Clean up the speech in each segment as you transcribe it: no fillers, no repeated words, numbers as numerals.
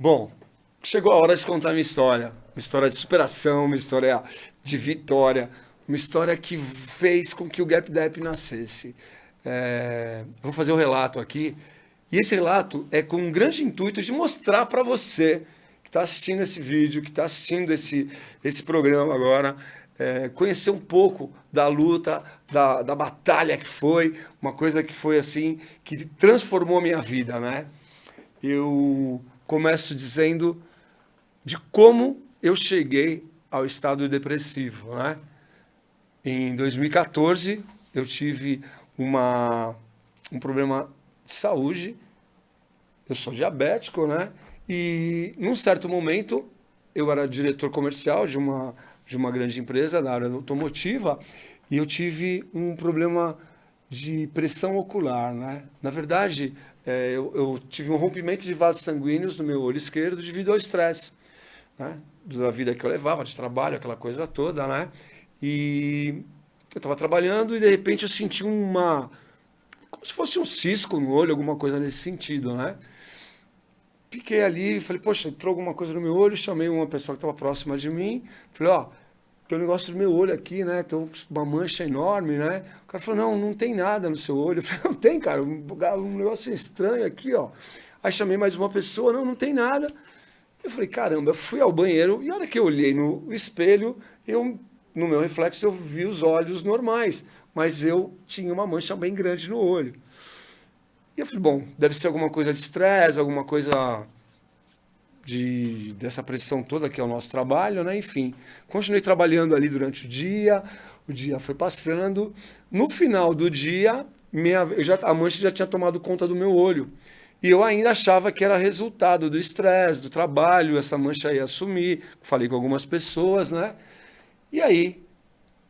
Bom, chegou a hora de contar minha história. Uma história de superação, uma história de vitória, uma história que fez com que o GapDep nascesse. Eu vou fazer o relato aqui. E esse relato é com um grande intuito de mostrar para você que está assistindo esse vídeo, que está assistindo esse programa agora, conhecer um pouco da luta, da batalha que foi, uma coisa que foi assim, que transformou minha vida, né? Eu começo dizendo de como eu cheguei ao estado depressivo, né? Em 2014, eu tive um problema de saúde. Eu sou diabético, né? E num certo momento, eu era diretor comercial de uma grande empresa da área automotiva e eu tive um problema de pressão ocular, né? Na verdade, eu tive um rompimento de vasos sanguíneos no meu olho esquerdo devido ao estresse, né? Da vida que eu levava, de trabalho, aquela coisa toda, né? E eu estava trabalhando e de repente eu senti como se fosse um cisco no olho, alguma coisa nesse sentido, né? Fiquei ali, falei, poxa, entrou alguma coisa no meu olho, chamei uma pessoa que estava próxima de mim, falei, ó, tem um negócio no meu olho aqui, né? Tem uma mancha enorme, né? O cara falou, não, não tem nada no seu olho. Eu falei, não tem, cara, um negócio estranho aqui, ó. Aí chamei mais uma pessoa, não, não tem nada. Eu falei, caramba, eu fui ao banheiro e a hora que eu olhei no espelho, no meu reflexo eu vi os olhos normais, mas eu tinha uma mancha bem grande no olho. E eu falei, bom, deve ser alguma coisa de estresse, alguma coisa dessa pressão toda que é o nosso trabalho, né? Enfim, continuei trabalhando ali durante o dia foi passando. No final do dia, a mancha já tinha tomado conta do meu olho. E eu ainda achava que era resultado do estresse, do trabalho, essa mancha ia sumir. Falei com algumas pessoas, né? E aí,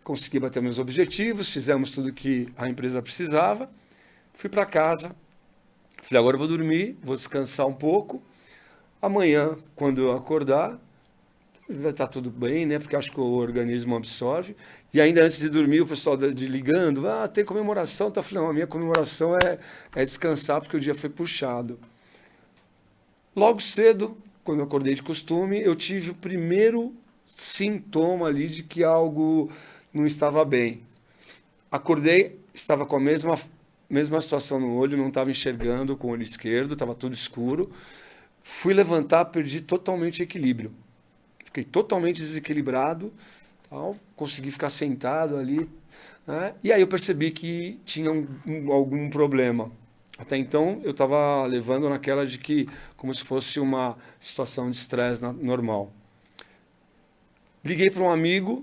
consegui bater meus objetivos, fizemos tudo que a empresa precisava. Fui para casa, falei, agora eu vou dormir, vou descansar um pouco. Amanhã, quando eu acordar, vai estar tudo bem, né? Porque acho que o organismo absorve. E ainda antes de dormir, o pessoal ligando, tem comemoração. Tá falando, não, a minha comemoração é descansar, porque o dia foi puxado. Logo cedo, quando eu acordei de costume, eu tive o primeiro sintoma ali de que algo não estava bem. Acordei, estava com a mesma situação no olho, não estava enxergando com o olho esquerdo, estava tudo escuro. Fui levantar, perdi totalmente o equilíbrio. Fiquei totalmente desequilibrado, tal, consegui ficar sentado ali, né? E aí eu percebi que tinha algum problema. Até então eu estava levando naquela de que como se fosse uma situação de estresse normal. Liguei para um amigo,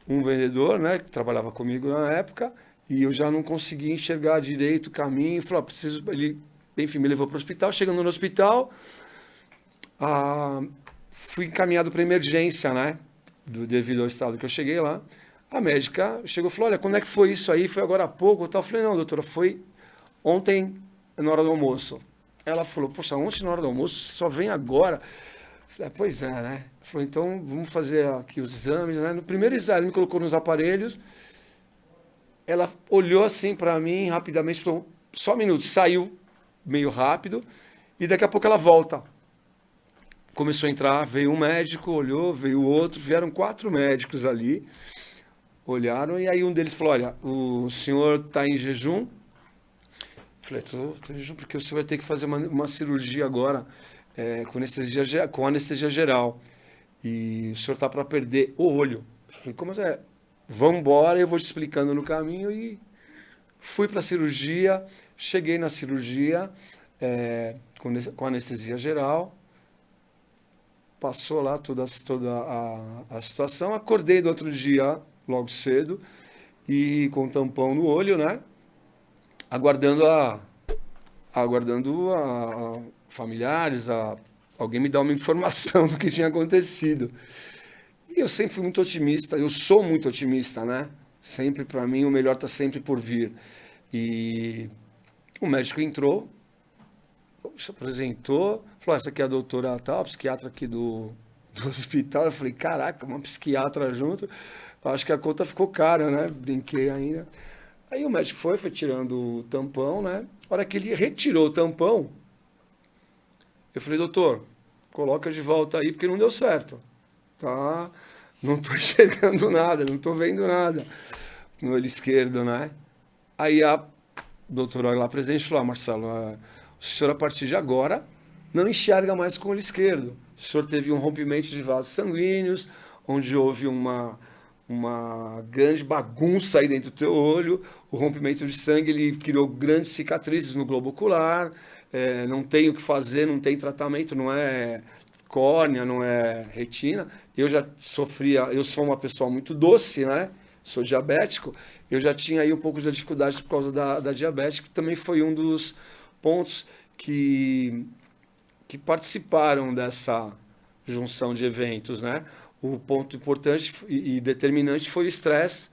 um vendedor, né, que trabalhava comigo na época, e eu já não conseguia enxergar direito o caminho. Falei, preciso. Ele, enfim, me levou para o hospital. Chegando no hospital, ah, fui encaminhado para emergência, né? Devido ao estado que eu cheguei lá. A médica chegou e falou: Olha, quando é que foi isso aí? Foi agora há pouco? Eu falei: Não, doutora, foi ontem na hora do almoço. Ela falou: Poxa, ontem na hora do almoço, só vem agora. Eu falei: Pois é, né? Ela falou: Então vamos fazer aqui os exames, né? No primeiro exame, ela me colocou nos aparelhos. Ela olhou assim para mim rapidamente, falou: Só um minuto, saiu meio rápido. E daqui a pouco ela volta. Começou a entrar, veio um médico, olhou, veio outro, vieram 4 médicos ali, olharam, e aí um deles falou: Olha, o senhor está em jejum? Eu falei: Tô em jejum porque o senhor vai ter que fazer uma cirurgia agora com anestesia geral. E o senhor está para perder o olho. Eu falei: Como é? Vamos embora, eu vou te explicando no caminho. E fui para a cirurgia, cheguei na cirurgia com anestesia geral. Passou lá toda a situação. Acordei do outro dia, logo cedo, e com um tampão no olho, né? Aguardando familiares, alguém me dar uma informação do que tinha acontecido. E eu sempre fui muito otimista, eu sou muito otimista, né? Sempre, para mim, o melhor está sempre por vir. E o médico entrou, se apresentou, falou: Essa aqui é a doutora tal, psiquiatra aqui do hospital. Eu falei: Caraca, uma psiquiatra junto. Eu acho que a conta ficou cara, né? Brinquei ainda. Aí o médico foi tirando o tampão, né? A hora que ele retirou o tampão, eu falei: Doutor, coloca de volta aí porque não deu certo. Tá? Não tô enxergando nada, não tô vendo nada no olho esquerdo, né? Aí a doutora lá presente falou, Marcelo, o senhor a partir de agora não enxerga mais com o olho esquerdo. O senhor teve um rompimento de vasos sanguíneos, onde houve uma grande bagunça aí dentro do teu olho, o rompimento de sangue ele criou grandes cicatrizes no globo ocular, não tem o que fazer, não tem tratamento, não é córnea, não é retina. Eu já sofria, eu sou uma pessoa muito doce, né? Sou diabético, eu já tinha aí um pouco de dificuldade por causa da diabetes, que também foi um dos pontos que participaram dessa junção de eventos, né? O ponto importante e determinante foi o estresse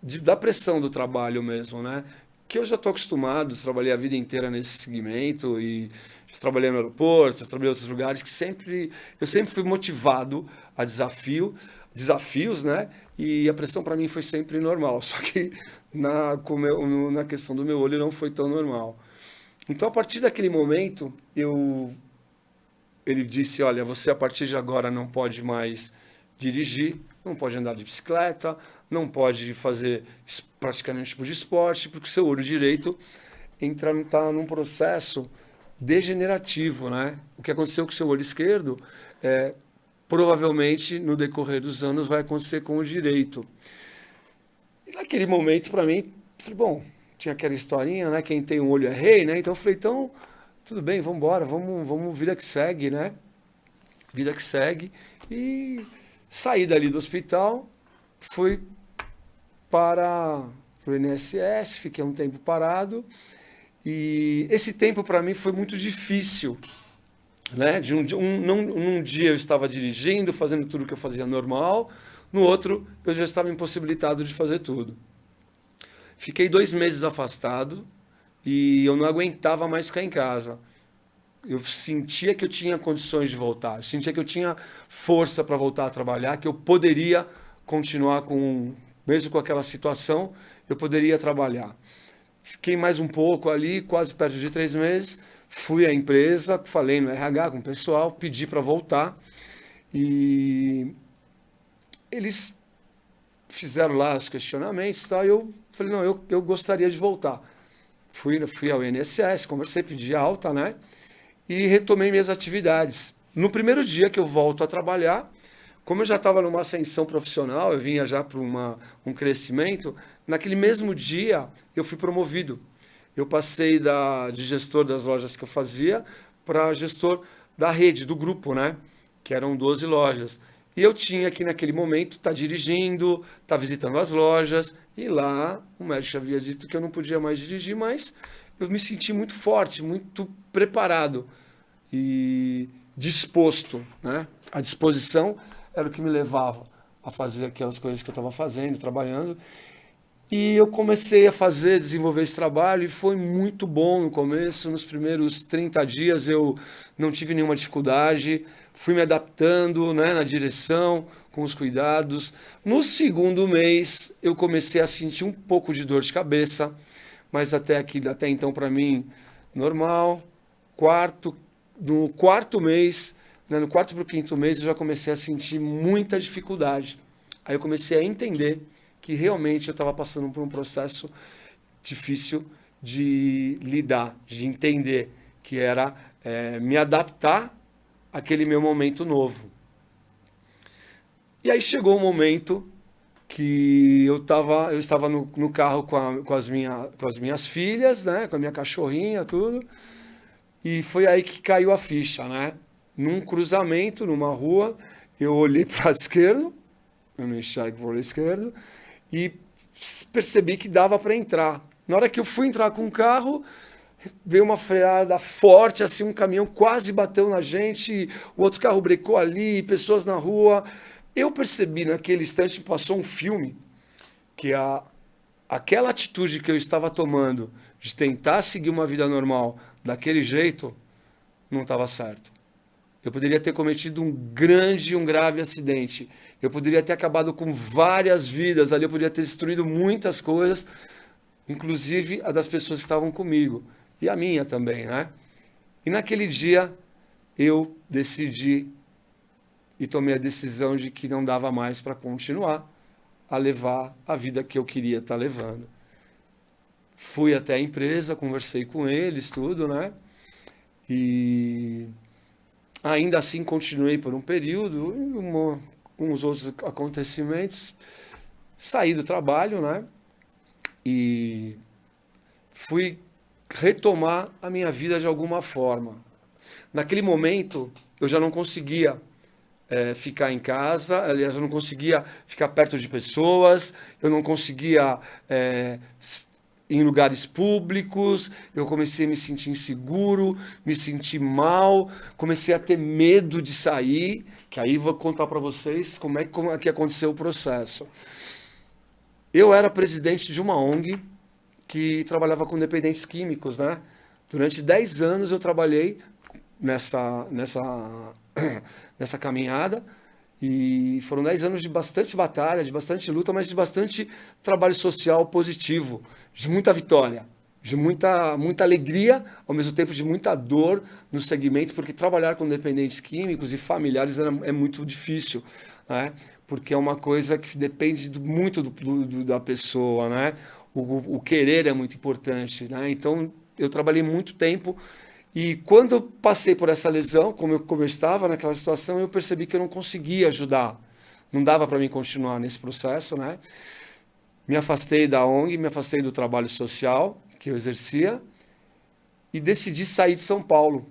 da pressão do trabalho mesmo, né? Que eu já estou acostumado, trabalhei a vida inteira nesse segmento e já trabalhei no aeroporto, já trabalhei em outros lugares que eu sempre fui motivado a desafios, né? E a pressão para mim foi sempre normal, só que na questão do meu olho não foi tão normal. Então, a partir daquele momento, ele disse, olha, você a partir de agora não pode mais dirigir, não pode andar de bicicleta, não pode fazer praticamente nenhum tipo de esporte, porque o seu olho direito está num processo degenerativo, né? O que aconteceu com o seu olho esquerdo, provavelmente, no decorrer dos anos, vai acontecer com o direito. E naquele momento, para mim, falei, bom, tinha aquela historinha, né? Quem tem um olho é rei, né? Então eu falei, então, tudo bem, vamos embora, vamos, vida que segue, né? Vida que segue. E saí dali do hospital, fui para o INSS, fiquei um tempo parado. E esse tempo para mim foi muito difícil, né? Num dia eu estava dirigindo, fazendo tudo que eu fazia normal, no outro eu já estava impossibilitado de fazer tudo. Fiquei 2 meses afastado e eu não aguentava mais ficar em casa. Eu sentia que eu tinha condições de voltar, eu sentia que eu tinha força para voltar a trabalhar, que eu poderia continuar mesmo com aquela situação, eu poderia trabalhar. Fiquei mais um pouco ali, quase perto de 3 meses, fui à empresa, falei no RH com o pessoal, pedi para voltar e eles fizeram lá os questionamentos e tal, e eu falei, não, eu gostaria de voltar. Fui ao INSS, conversei, pedi alta, né? E retomei minhas atividades. No primeiro dia que eu volto a trabalhar, como eu já estava numa ascensão profissional, eu vinha já para um crescimento, naquele mesmo dia eu fui promovido. Eu passei de gestor das lojas que eu fazia para gestor da rede, do grupo, né? Que eram 12 lojas. E eu tinha que, naquele momento, estar dirigindo, estar visitando as lojas. E lá o médico havia dito que eu não podia mais dirigir, mas eu me senti muito forte, muito preparado e disposto, né? A disposição era o que me levava a fazer aquelas coisas que eu estava fazendo, trabalhando. E eu comecei a desenvolver esse trabalho e foi muito bom no começo. Nos primeiros 30 dias eu não tive nenhuma dificuldade, fui me adaptando, né, na direção, com os cuidados. No segundo mês eu comecei a sentir um pouco de dor de cabeça, mas até então para mim normal. No quarto mês, né, no quarto para o quinto mês eu já comecei a sentir muita dificuldade. Aí eu comecei a entender que realmente eu estava passando por um processo difícil de lidar, de entender, que era me adaptar àquele meu momento novo. E aí chegou um momento que eu estava no carro com as minhas filhas, né, com a minha cachorrinha, tudo, e foi aí que caiu a ficha, né? Num cruzamento, numa rua, eu olhei para a esquerda, eu não enxergo para o esquerdo, e percebi que dava para entrar. Na hora que eu fui entrar com o carro, veio uma freada forte, assim, um caminhão quase bateu na gente, o outro carro brecou ali, pessoas na rua. Eu percebi naquele instante, passou um filme, que aquela atitude que eu estava tomando de tentar seguir uma vida normal daquele jeito, não estava certo. Eu poderia ter cometido um grave acidente. Eu poderia ter acabado com várias vidas ali, eu poderia ter destruído muitas coisas, inclusive a das pessoas que estavam comigo. E a minha também, né? E naquele dia eu decidi e tomei a decisão de que não dava mais para continuar a levar a vida que eu queria estar levando. Fui até a empresa, conversei com eles, tudo, né? E ainda assim continuei por um período, com os outros acontecimentos, saí do trabalho, né? E fui retomar a minha vida de alguma forma. Naquele momento, eu já não conseguia ficar em casa, aliás, eu não conseguia ficar perto de pessoas, eu não conseguia ir em lugares públicos, eu comecei a me sentir inseguro, me sentir mal, comecei a ter medo de sair, que aí vou contar para vocês como é que aconteceu o processo. Eu era presidente de uma ONG que trabalhava com dependentes químicos, né? Durante 10 anos eu trabalhei nessa nessa caminhada e foram 10 anos de bastante batalha, de bastante luta, mas de bastante trabalho social positivo, de muita vitória, de muita alegria, ao mesmo tempo de muita dor no segmento, porque trabalhar com dependentes químicos e familiares é muito difícil, né? Porque é uma coisa que depende muito da pessoa, né? O querer é muito importante, né? Então, eu trabalhei muito tempo e quando eu passei por essa lesão, como eu estava naquela situação, eu percebi que eu não conseguia ajudar. Não dava para mim continuar nesse processo, né? Me afastei da ONG, me afastei do trabalho social que eu exercia e decidi sair de São Paulo.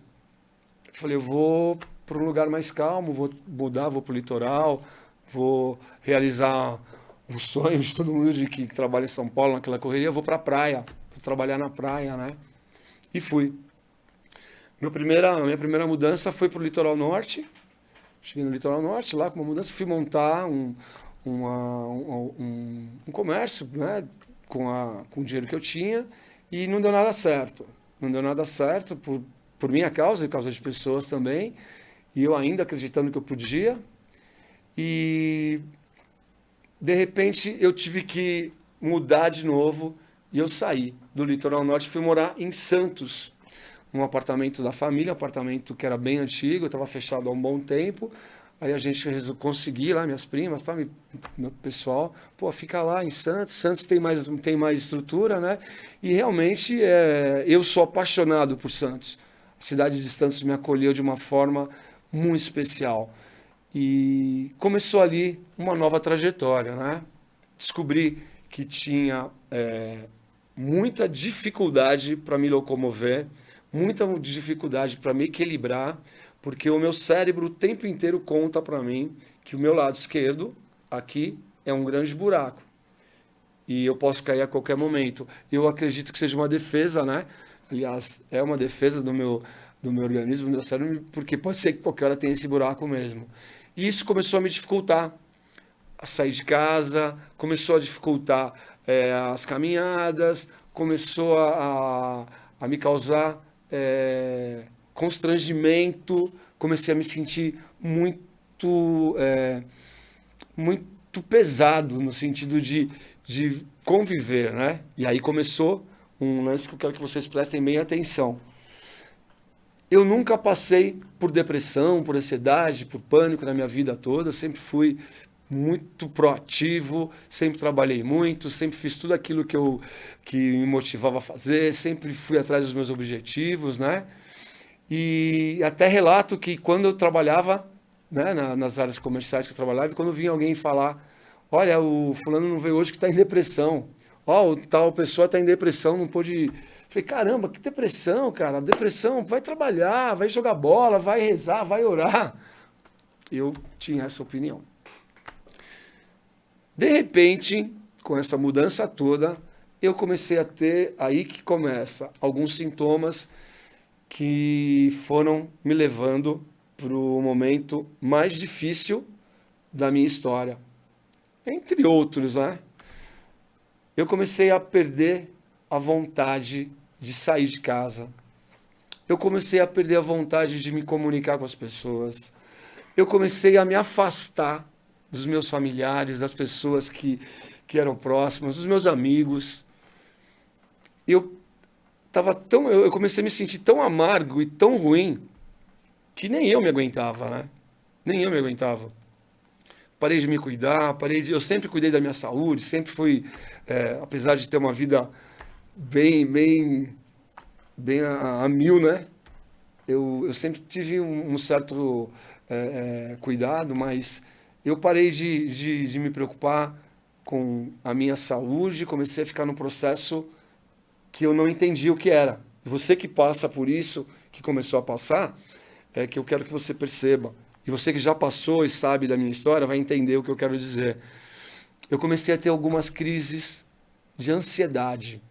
Falei, eu vou para um lugar mais calmo, vou mudar, vou para o litoral, vou realizar um sonho de todo mundo de que trabalha em São Paulo, naquela correria, vou para a praia, vou trabalhar na praia, né? E fui. Minha primeira mudança foi para o litoral norte. Cheguei no litoral norte, lá com uma mudança, fui montar um comércio, né, com o dinheiro que eu tinha e não deu nada certo. Não deu nada certo por minha causa e causa de pessoas também. E eu ainda acreditando que eu podia. E de repente eu tive que mudar de novo e eu saí do litoral norte e fui morar em Santos, num apartamento da família, um apartamento que era bem antigo, estava fechado há um bom tempo. Aí a gente conseguiu lá, minhas primas, tá, meu pessoal, pô, fica lá em Santos. Santos tem mais estrutura, né? E realmente eu sou apaixonado por Santos. A cidade de Santos me acolheu de uma forma muito especial. E começou ali uma nova trajetória, né? Descobri que tinha muita dificuldade para me locomover, muita dificuldade para me equilibrar, porque o meu cérebro o tempo inteiro conta para mim que o meu lado esquerdo, aqui, é um grande buraco. E eu posso cair a qualquer momento. Eu acredito que seja uma defesa, né? Aliás, é uma defesa do meu organismo, do meu cérebro, porque pode ser que qualquer hora tenha esse buraco mesmo. E isso começou a me dificultar a sair de casa, começou a dificultar as caminhadas, começou a me causar constrangimento, comecei a me sentir muito pesado no sentido de conviver, né? E aí começou um lance que eu quero que vocês prestem bem atenção. Eu nunca passei por depressão, por ansiedade, por pânico na minha vida toda. Eu sempre fui muito proativo, sempre trabalhei muito, sempre fiz tudo aquilo que me motivava a fazer, sempre fui atrás dos meus objetivos, né? E até relato que quando eu trabalhava, né, nas áreas comerciais que eu trabalhava, quando vinha alguém falar, olha, o fulano não veio hoje que está em depressão. Ó, o tal pessoa está em depressão, não pôde. Falei, caramba, que depressão, cara. Depressão, vai trabalhar, vai jogar bola, vai rezar, vai orar. Eu tinha essa opinião. De repente, com essa mudança toda, eu comecei a ter, aí que começa, alguns sintomas que foram me levando para o momento mais difícil da minha história. Entre outros, né? Eu comecei a perder a vontade de sair de casa. Eu comecei a perder a vontade de me comunicar com as pessoas. Eu comecei a me afastar dos meus familiares, das pessoas que eram próximas, dos meus amigos. Eu comecei a me sentir tão amargo e tão ruim que nem eu me aguentava, né? Nem eu me aguentava. Parei de me cuidar, eu sempre cuidei da minha saúde, sempre fui, apesar de ter uma vida bem, bem, bem a mil, né? Eu sempre tive um certo cuidado, mas eu parei de me preocupar com a minha saúde, comecei a ficar num processo que eu não entendia o que era. Você que passa por isso, que começou a passar, é que eu quero que você perceba. E você que já passou e sabe da minha história vai entender o que eu quero dizer. Eu comecei a ter algumas crises de ansiedade.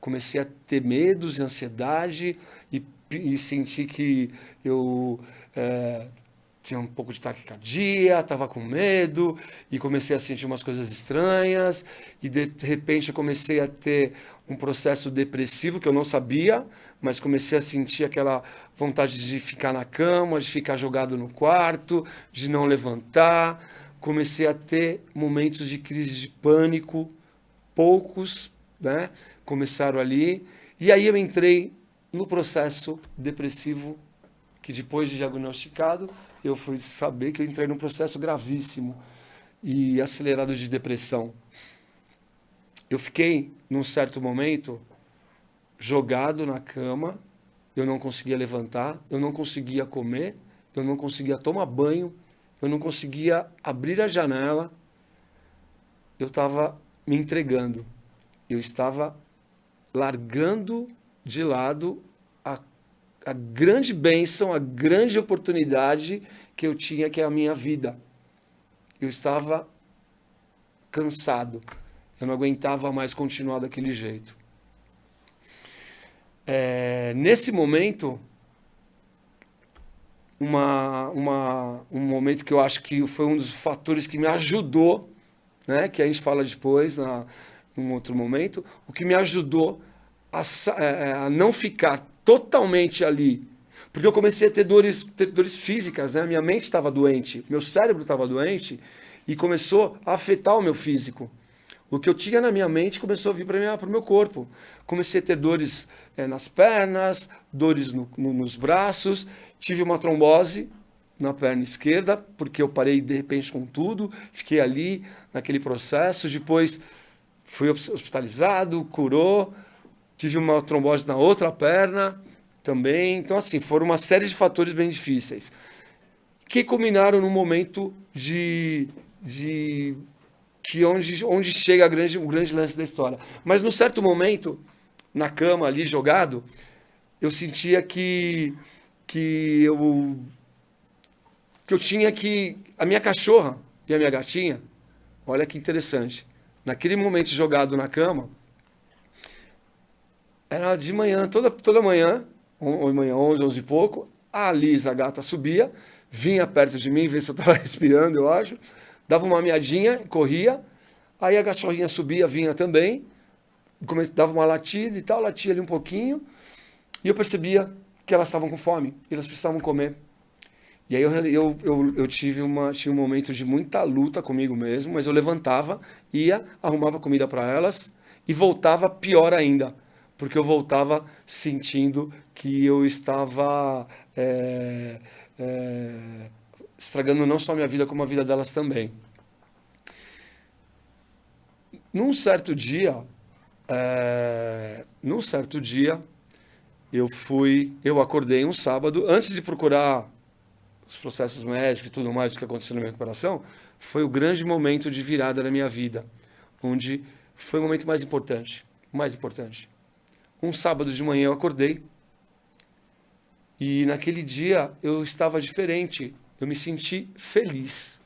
Comecei a ter medos e ansiedade e senti que eu tinha um pouco de taquicardia, estava com medo e comecei a sentir umas coisas estranhas e de repente eu comecei a ter um processo depressivo que eu não sabia, mas comecei a sentir aquela vontade de ficar na cama, de ficar jogado no quarto, de não levantar. Comecei a ter momentos de crise de pânico, poucos, né, começaram ali. E aí eu entrei no processo depressivo, que depois de diagnosticado, eu fui saber que eu entrei num processo gravíssimo e acelerado de depressão. Eu fiquei, num certo momento, jogado na cama, eu não conseguia levantar, eu não conseguia comer, eu não conseguia tomar banho, eu não conseguia abrir a janela, eu estava me entregando, eu estava largando de lado a, a grande bênção, a grande oportunidade que eu tinha, que é a minha vida. Eu estava cansado, eu não aguentava mais continuar daquele jeito. Nesse momento, um momento que eu acho que foi um dos fatores que me ajudou, né, que a gente fala depois, num outro momento, o que me ajudou a não ficar totalmente ali. Porque eu comecei a ter dores físicas, né? Minha mente estava doente, meu cérebro estava doente e começou a afetar o meu físico. O que eu tinha na minha mente começou a vir para o meu corpo. Comecei a ter dores nas pernas, dores nos braços, tive uma trombose na perna esquerda, porque eu parei de repente com tudo, fiquei ali naquele processo, depois fui hospitalizado, curou, tive uma trombose na outra perna também. Então, assim, foram uma série de fatores bem difíceis que culminaram num momento de que onde chega o grande lance da história. Mas num certo momento, na cama ali jogado, eu sentia que eu que eu tinha que a minha cachorra e a minha gatinha, olha que interessante. Naquele momento jogado na cama, era de manhã, toda manhã, ou manhã 11, 11 e pouco, a Lisa, a gata, subia, vinha perto de mim, ver se eu estava respirando, eu acho, dava uma miadinha, corria, aí a cachorrinha subia, vinha também, dava uma latida e tal, latia ali um pouquinho, e eu percebia que elas estavam com fome, e elas precisavam comer. E aí eu tinha um momento de muita luta comigo mesmo, mas eu levantava, ia, arrumava comida para elas e voltava pior ainda, porque eu voltava sentindo que eu estava estragando não só a minha vida, como a vida delas também. Num certo dia, eu acordei um sábado, antes de procurar os processos médicos e tudo mais o que aconteceu na minha recuperação, foi o grande momento de virada na minha vida, onde foi o momento mais importante, Um sábado de manhã eu acordei e naquele dia eu estava diferente, eu me senti feliz,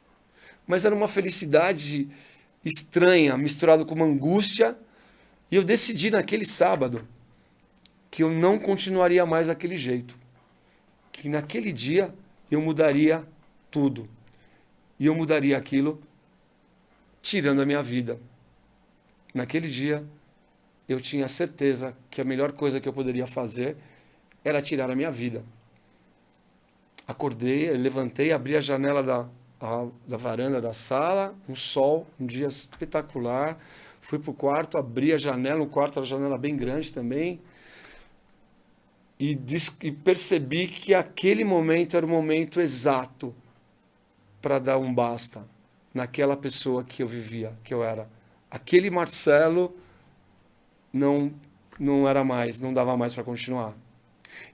mas era uma felicidade estranha, misturado com uma angústia, e eu decidi naquele sábado que eu não continuaria mais daquele jeito, que naquele dia eu mudaria tudo. E eu mudaria aquilo tirando a minha vida. Naquele dia, eu tinha certeza que a melhor coisa que eu poderia fazer era tirar a minha vida. Acordei, levantei, abri a janela da varanda da sala, um sol, um dia espetacular. Fui pro quarto, abri a janela, um quarto, a janela bem grande também. e percebi que aquele momento era o momento exato para dar um basta naquela pessoa que eu vivia, que eu era. Aquele Marcelo não não era mais, não dava mais para continuar.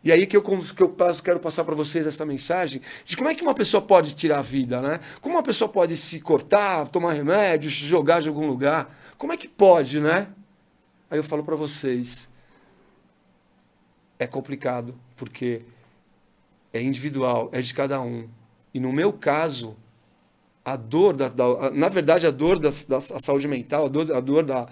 E aí quero passar para vocês essa mensagem de como é que uma pessoa pode tirar a vida, né? Como uma pessoa pode se cortar, tomar remédio, se jogar de algum lugar. Como é que pode, né? Aí eu falo para vocês, é complicado, porque é individual, é de cada um. E no meu caso, a dor na verdade a dor da saúde mental, a dor da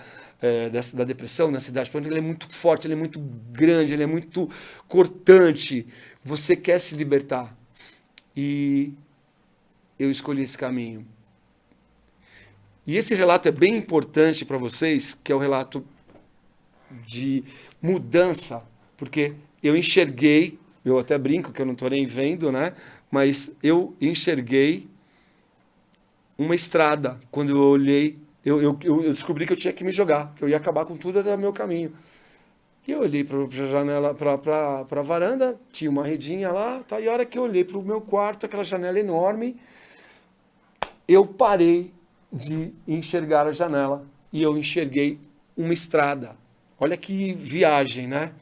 depressão, da ansiedade, ele é muito forte, ele é muito grande, ele é muito cortante. Você quer se libertar. E eu escolhi esse caminho. E esse relato é bem importante para vocês, que é o relato de mudança, porque eu enxerguei, eu até brinco que eu não estou nem vendo, né? Mas eu enxerguei uma estrada. Quando eu olhei, eu descobri que eu tinha que me jogar, que eu ia acabar com tudo, era meu caminho. E eu olhei para a janela, para a varanda, tinha uma redinha lá, tá? E a hora que eu olhei para o meu quarto, aquela janela enorme, eu parei de enxergar a janela e eu enxerguei uma estrada. Olha que viagem, né?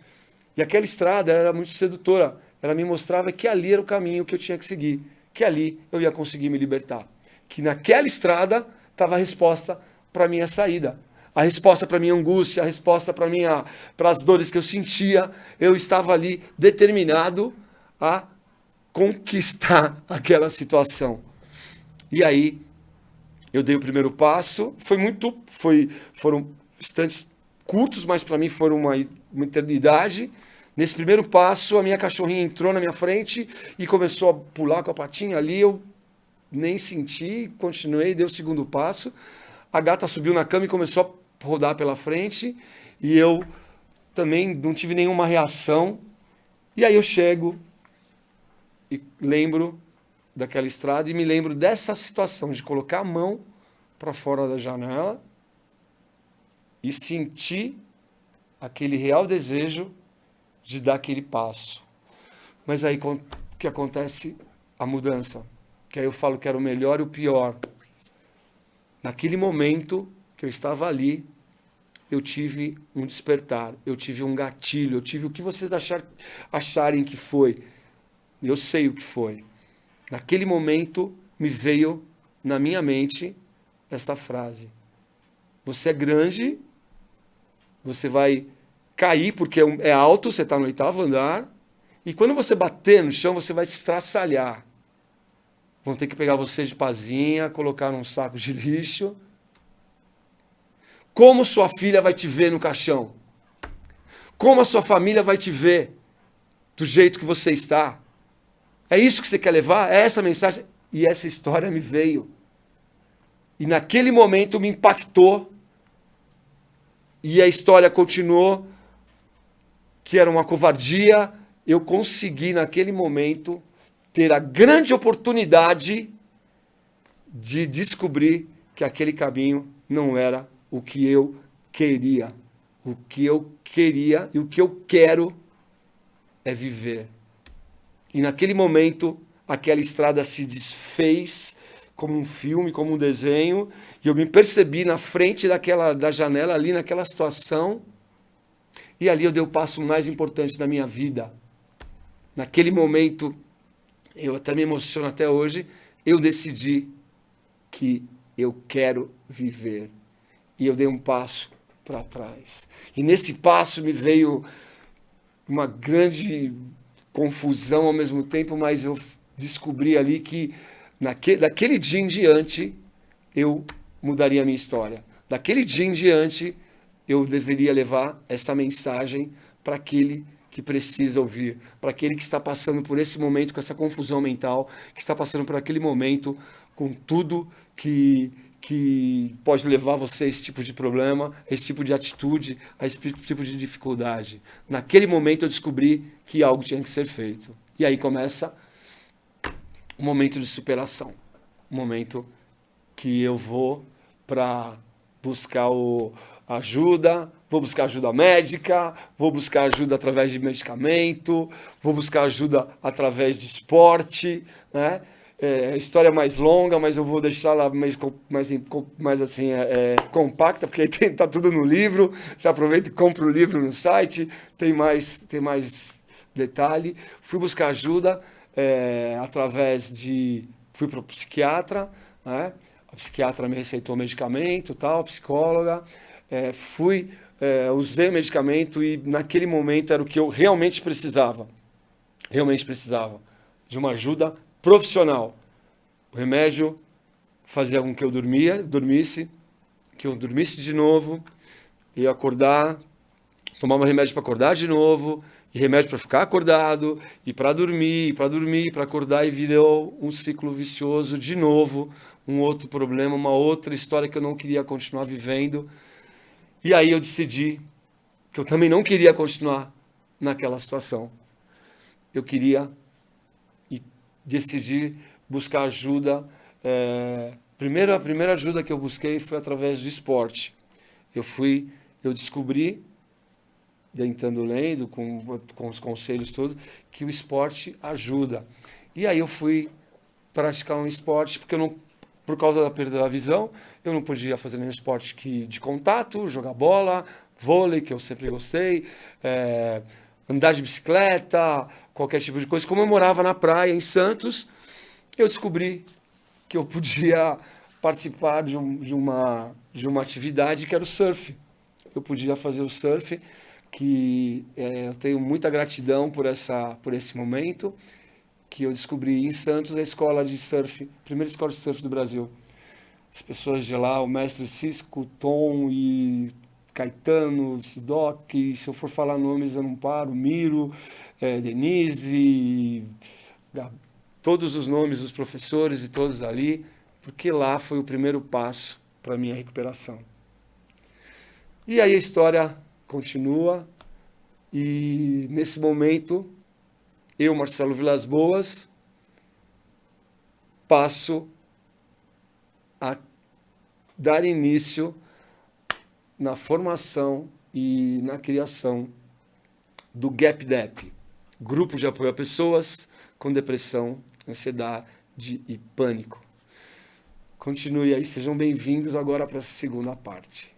E aquela estrada era muito sedutora. Ela me mostrava que ali era o caminho que eu tinha que seguir, que ali eu ia conseguir me libertar. Que naquela estrada estava a resposta para a minha saída. A resposta para a minha angústia, a resposta para as dores que eu sentia. Eu estava ali determinado a conquistar aquela situação. E aí eu dei o primeiro passo. Foram instantes curtos, mas para mim foram uma eternidade. Nesse primeiro passo, a minha cachorrinha entrou na minha frente e começou a pular com a patinha ali. Eu nem senti, continuei, dei o segundo passo. A gata subiu na cama e começou a rodar pela frente. E eu também não tive nenhuma reação. E aí eu chego e lembro daquela estrada e me lembro dessa situação de colocar a mão para fora da janela e sentir aquele real desejo de dar aquele passo. Mas aí que acontece a mudança, que aí eu falo que era o melhor e o pior. Naquele momento que eu estava ali, eu tive um despertar, eu tive um gatilho, eu tive o que vocês acharem que foi. Eu sei o que foi. Naquele momento me veio na minha mente esta frase: você é grande, você vai cair porque é alto, você está no 8º andar, e quando você bater no chão, você vai se estraçalhar. Vão ter que pegar você de pazinha, colocar num saco de lixo. Como sua filha vai te ver no caixão? Como a sua família vai te ver do jeito que você está? É isso que você quer levar? É essa mensagem? E essa história me veio. E naquele momento me impactou. E a história continuou, que era uma covardia. Eu consegui, naquele momento, ter a grande oportunidade de descobrir que aquele caminho não era o que eu queria. O que eu queria e o que eu quero é viver. E naquele momento, aquela estrada se desfez como um filme, como um desenho, e eu me percebi na frente da janela ali, naquela situação, e ali eu dei o passo mais importante da minha vida. Naquele momento, eu até me emociono até hoje, eu decidi que eu quero viver. E eu dei um passo para trás. E nesse passo me veio uma grande confusão ao mesmo tempo, mas eu descobri ali que daquele dia em diante eu mudaria a minha história. Daquele dia em diante eu deveria levar essa mensagem para aquele que precisa ouvir, para aquele que está passando por esse momento com essa confusão mental, que está passando por aquele momento com tudo que pode levar você a esse tipo de problema, a esse tipo de atitude, a esse tipo de dificuldade. Naquele momento eu descobri que algo tinha que ser feito. E aí começa um momento de superação. Um momento que eu vou para buscar ajuda, vou buscar ajuda médica, vou buscar ajuda através de medicamento, vou buscar ajuda através de esporte, né? História mais longa, mas eu vou deixar lá mais assim, compacta, porque aí tá tudo no livro. Você aproveita e compra o livro no site, tem mais detalhe. Fui buscar ajuda fui para o psiquiatra, né? A psiquiatra me receitou medicamento, tal, psicóloga. Usei medicamento e naquele momento era o que eu realmente precisava de uma ajuda profissional. O remédio fazia com que eu dormisse, que eu dormisse de novo, ia acordar, tomava remédio para acordar de novo, e remédio para ficar acordado, e para dormir, para acordar, e virou um ciclo vicioso de novo, um outro problema, uma outra história que eu não queria continuar vivendo. E aí eu decidi que eu também não queria continuar naquela situação. Eu queria e decidi buscar ajuda. A primeira ajuda que eu busquei foi através do esporte. Eu descobri, lendo com os conselhos todos, que o esporte ajuda. E aí eu fui praticar um esporte, porque por causa da perda da visão, eu não podia fazer nenhum esporte de contato, jogar bola, vôlei, que eu sempre gostei, andar de bicicleta, qualquer tipo de coisa. Como eu morava na praia, em Santos, eu descobri que eu podia participar de uma atividade que era o surf. Eu podia fazer o surf, que eu tenho muita gratidão por esse momento, que eu descobri em Santos a escola de surf, a primeira escola de surf do Brasil. As pessoas de lá, o mestre Cisco, Tom e Caetano, Sidoc, se eu for falar nomes eu não paro, Miro, Denise, todos os nomes dos professores e todos ali, porque lá foi o primeiro passo para a minha recuperação. E aí a história continua, e nesse momento, eu, Marcelo Vilas Boas, passo a dar início na formação e na criação do GAPDEP, Grupo de Apoio a Pessoas com Depressão, Ansiedade e Pânico. Continue aí, sejam bem-vindos agora para a segunda parte.